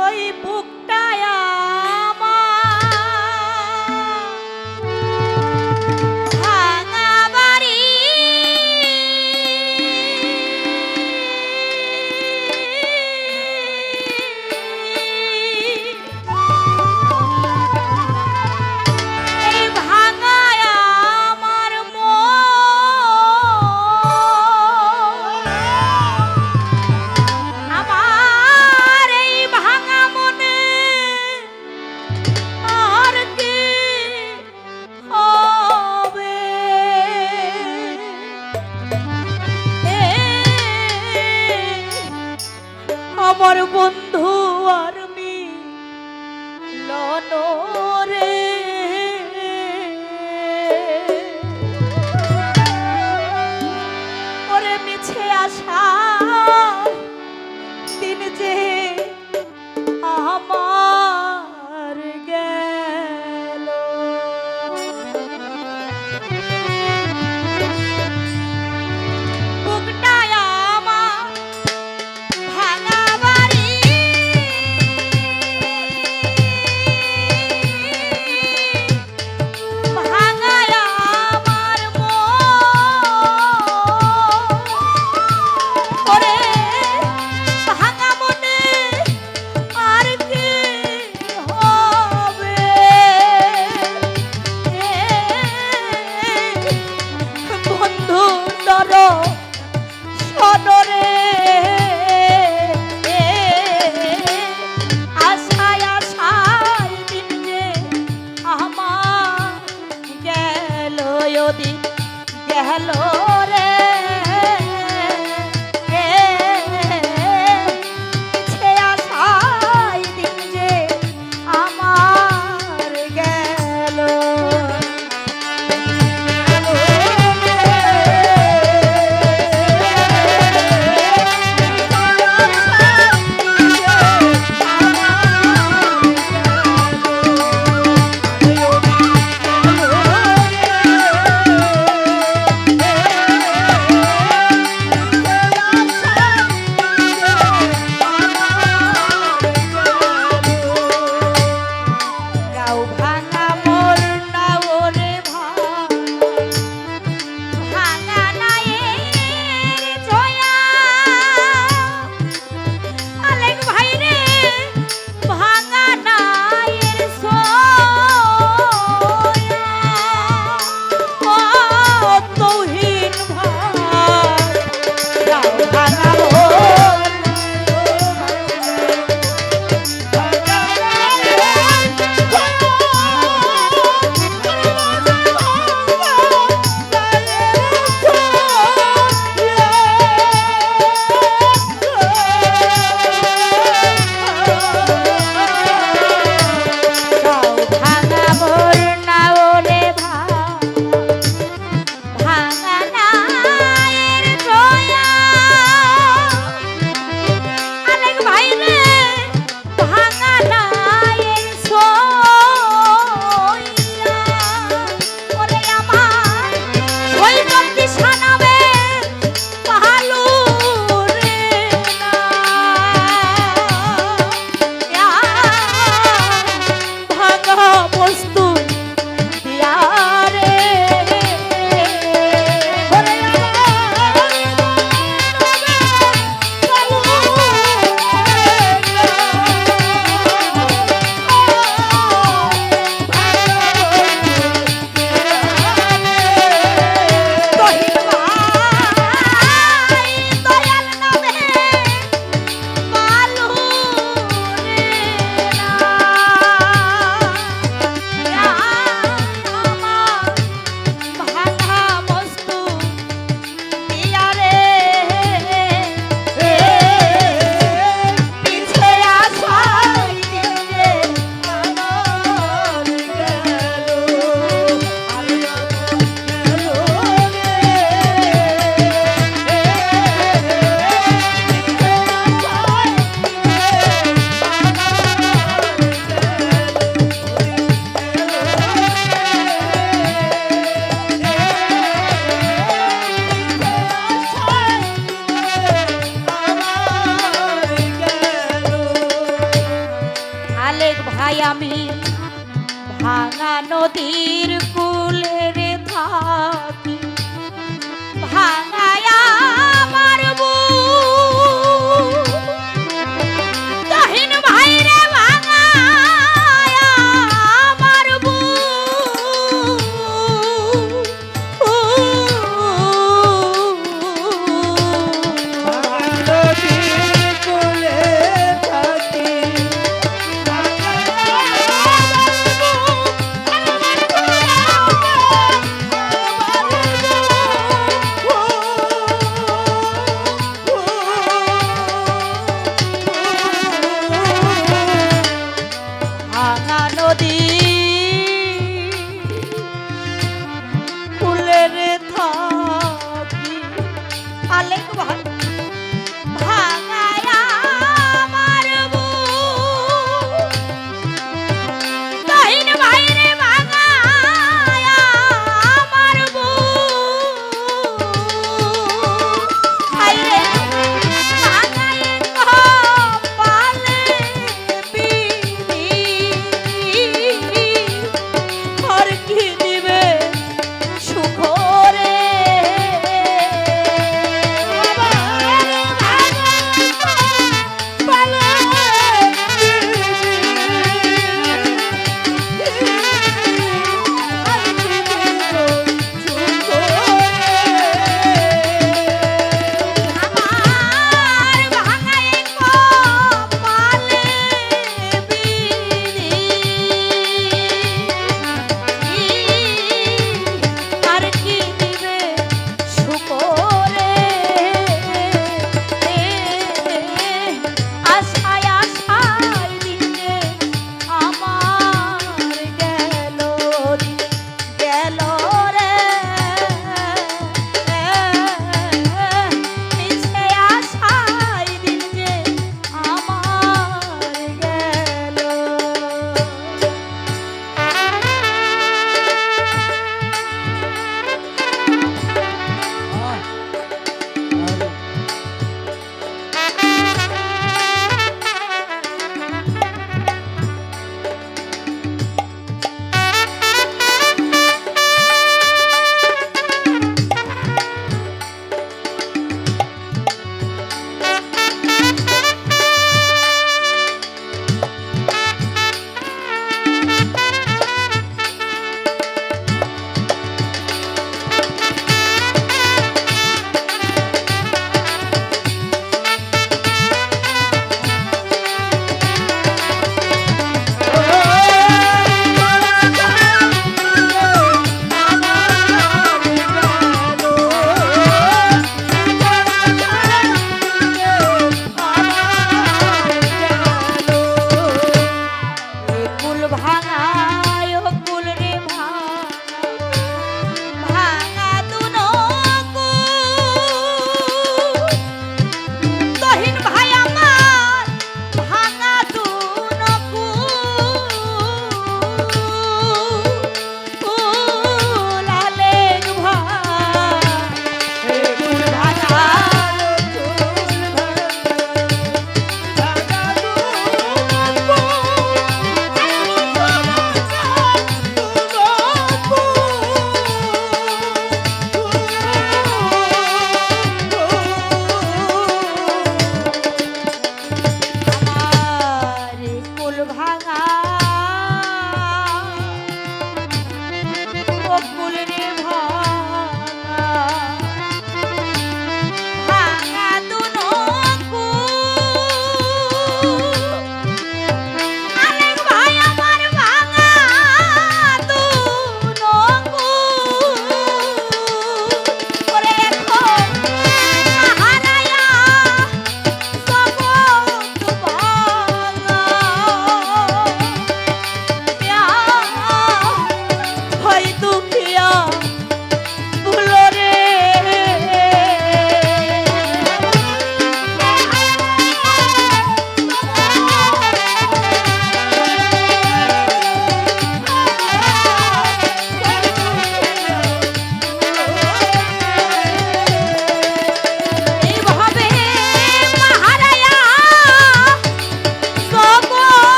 ওই বুকটায় ভাঙা বাড়ি এই ভাঙায় আমার আমার এই ভাঙা মনে আর কি হবে আমার বন্ধু আর মিলন রে ওরে মিছে আশা দিন যে আমার গেল বুকটায় আমার ভাঙা বাড়ি ভাঙায় আমার মন ওরে ভাঙা মনে তাই আমি ভাঙা নদীর কূলে রে থাকি ভাঙায়া আমার বুক তহিন ভাই রে ভাঙায়া আমার বুক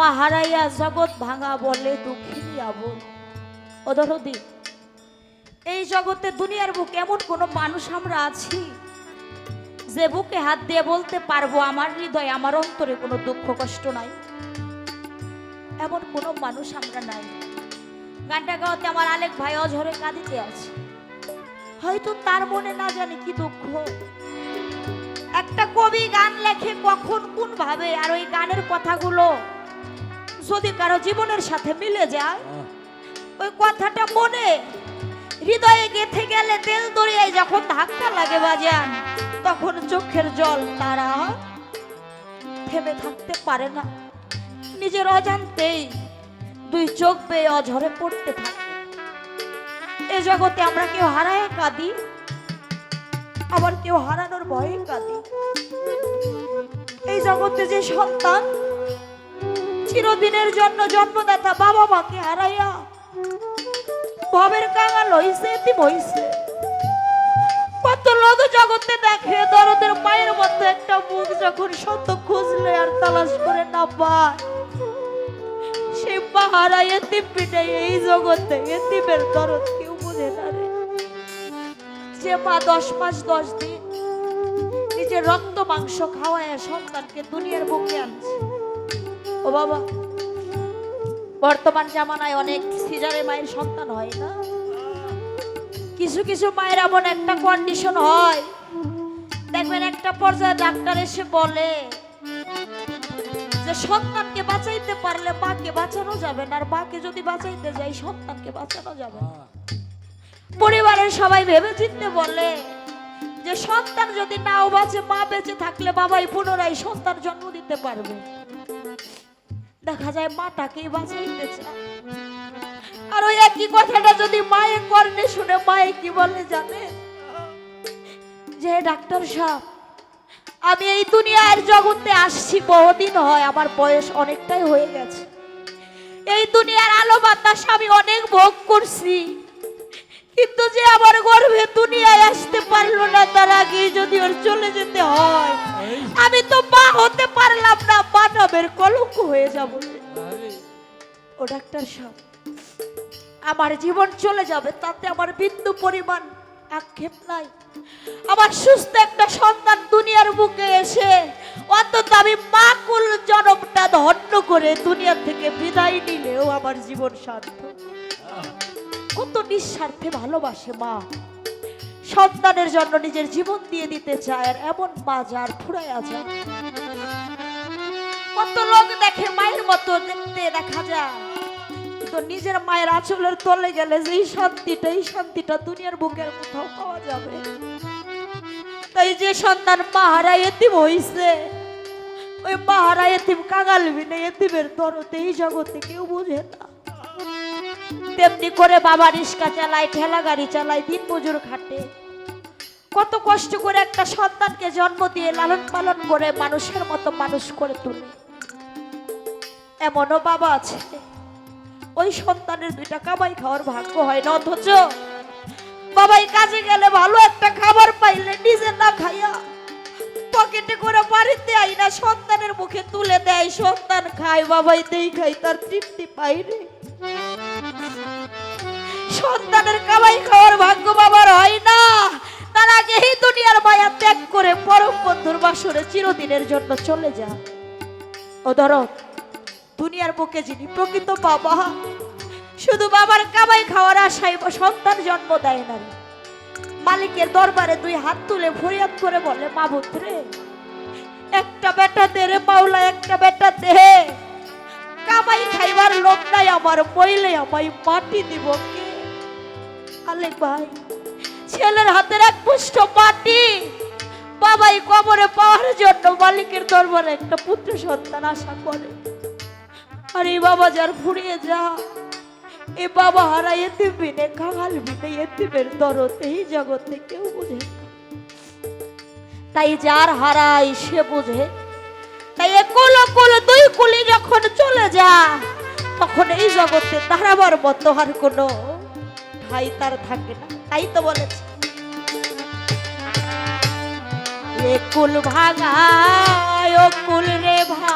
মা হারাইয়া জগৎ ভাঙা বলে দুঃখিনী আবল। ও দরদি, এই জগতে দুনিয়ার বুকে এমন কোনো মানুষ আমরা আছি যে বুকে হাত দিয়ে বলতে পারবো আমার হৃদয়ে আমার অন্তরে কোনো দুঃখ কষ্ট নাই? এমন কোনো মানুষ আমরা নাই। গানটা গাওয়াতে আমার আলেক ভাই অঝরে কাঁদিতে আছে, হয়তো তার মনে না জানি কি দুঃখ। একটা কবি গান লেখে কখন কোন ভাবে, আর ওই গানের কথাগুলো যদি কারো জীবনের সাথে মিলে যায়, ওই কথাটা মনে হৃদয়ে গেঁথে গেলে তেল দরিয়ায় যখন ধাক্কা লাগে বাজান, তখন চোখের জল তারা থেমে থাকতে পারে না, নিজের অজান্তেই দুই চোখ বেয়ে অঝরে পড়তে থাকে। এ জগতে আমরা কেউ হারায় কাঁদি, আবার কেউ হারানোর ভয়ে কাঁদি। এই জগতে যে সন্তান চিরদিনের জন্য জন্মদাতা বাবা মাকে হারাইয়া ভবের কাঙাল হইছে, এতিম হইছে, কত লোক জগতে দেখে দরদের মায়ের মতো একটা মুখ যখন শত খুঁজলে আর তালাশ করে না পায়, সে মা হারাই এতিম পিঠে এই জগতে এতিমের দরদ কেউ বুঝে না রে। যে মা 10 মাস 10 দিন নিজের রক্ত মাংস খাওয়ায় সন্তানকে দুনিয়ার বুকে আনছে। ও বাবা, বর্তমান জামানায় অনেক সিজারে মায়ের সন্তান হয় না? কিছু কিছু মায়ের এমন একটা কন্ডিশন হয়, দেখবেন একটা পর্যায়ে ডাক্তার এসে বলে যে সন্তানকে বাঁচাইতে পারলে মাকে বাঁচানো যাবে না, আর মাকে যদি বাঁচাইতে যাই সন্তানকে বাঁচানো যাবে না। পরিবারের সবাই ভেবে চিন্তে বলে যে সন্তান যদি নাও বাঁচে, মা বেঁচে থাকলে বাবাই পুনরায় সন্তান জন্ম দিতে পারবে। দেখা যায় মাটাকেই বাঁচাইতে চায়। আর ওই একই কথাটা যদি মায়ের কর্ণে শুনে মায়ে কি বলে জানে, যে ডাক্তার সাহেব, আমি এই দুনিয়ার জগতে আসছি বহুদিন হয়, আমার বয়স অনেকটাই হয়ে গেছে, এই দুনিয়ার আলো বাতাস আমি অনেক ভোগ করছি, কিন্তু যে আমার গর্ভে দুনিয়ায় আসতে পারলো না তার আগে যদি ওর চলে যেতে হয়, আমি তো মা হতে পারলাম না, মানবের কলঙ্ক হয়ে যাব। ও ডাক্তার সাহেব, আমার জীবন চলে যাবে তাতে আমার বিন্দু পরিমাণ আক্ষেপ নাই। আমার সুস্থ একটা সন্তান দুনিয়ার বুকে এসে অন্তত আমি মা কুল জনমটা ধন্য করে দুনিয়া থেকে বিদায় নিলেও আমার জীবন সার্থক। কত নিঃস্বার্থে ভালোবাসে মা, সন্তানের জন্য নিজের জীবন দিয়ে দিতে চায়, আর এমন মা যার ফুরাইয়া যায়। কত লোক দেখে মায়ের মতো দেখতে দেখা যায়, তো নিজের মায়ের আঁচলের তলে গেলে যে এই শান্তিটা দুনিয়ার বুকের কোথাও পাওয়া যাবে। তাই যে সন্তান মা হারায় এতিম হইছে, ওই মা হারায় এতিম কাঙাল বিনে এতিমের দরদ এই জগতে কেউ বুঝে না। তেমনি করে বাবা রিক্সা চালায়, ঠেলা গাড়ি চালায়, দিন মজুর খাটে, কত কষ্ট করে একটা সন্তানকে জন্ম দিয়ে লালন পালন করে মানুষের মতো মানুষ করে তোলে। এমনও বাবা আছে ওই সন্তানের 2টা কামাই খাওয়ার ভাগ্য হয় না, অথচ বাবাই কাজে গেলে ভালো একটা খাবার পাইলে নিজে না খাইয়া পকেটে করে বাড়িতে আইনা সন্তানের মুখে তুলে দেয়, সন্তান খায়, বাবাই দেই খাই, তার তৃপ্তি পাই রে। সন্তানের কামাই খাওয়ার ভাগ্য বাবার হয় না, তার আগে এই দুনিয়ার মায়া ত্যাগ করে পরম বন্ধুর বাসরে চিরদিনের জন্য চলে যা। ও ধরো, দুনিয়ার বুকে যিনি প্রকৃত বাবা, শুধু বাবার কামাই খাওয়ার আশায় সন্তান জন্ম দেয় না, মালিকের দরবারে 2 হাত তুলে ফরিয়াদ করে বলে, মাবুদ রে, একটা বেটা দে রে মাওলা, একটা বেটা দে, কামাই খাইবার লোক নাই আমার, মইলে আমায় মাটি দিব কে? আলেক ভাই, ছেলের হাতের এক পুষ্ট মাটি বাবাই কবরে পাওয়ার জন্য মালিকের দরবারে একটা পুত্র সন্তান আশা করে। আর এই বাবা যার ফুরিয়ে যা, এই বাবা হারা এতিম বিনে কাঙাল বিনে এতিমের দরদ এই জগতে কেউ বুঝে না। তাই যার হারাই সে বুঝে। তাই একুল কুল 2 কুলি যখন চলে যা, তখন এই জগতে দাঁড়াবার মতো আর কোনো ঠাই তার থাকে না। তাই তো বলেছে, একুল ভাঙা ও কুল রে ভাঙা,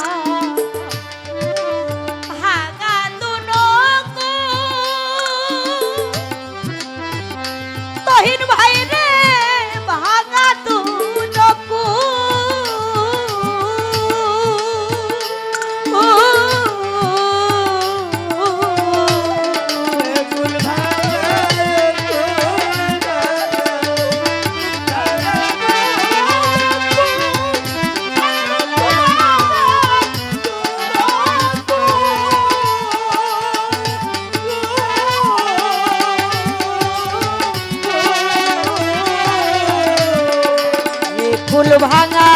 ভাঙা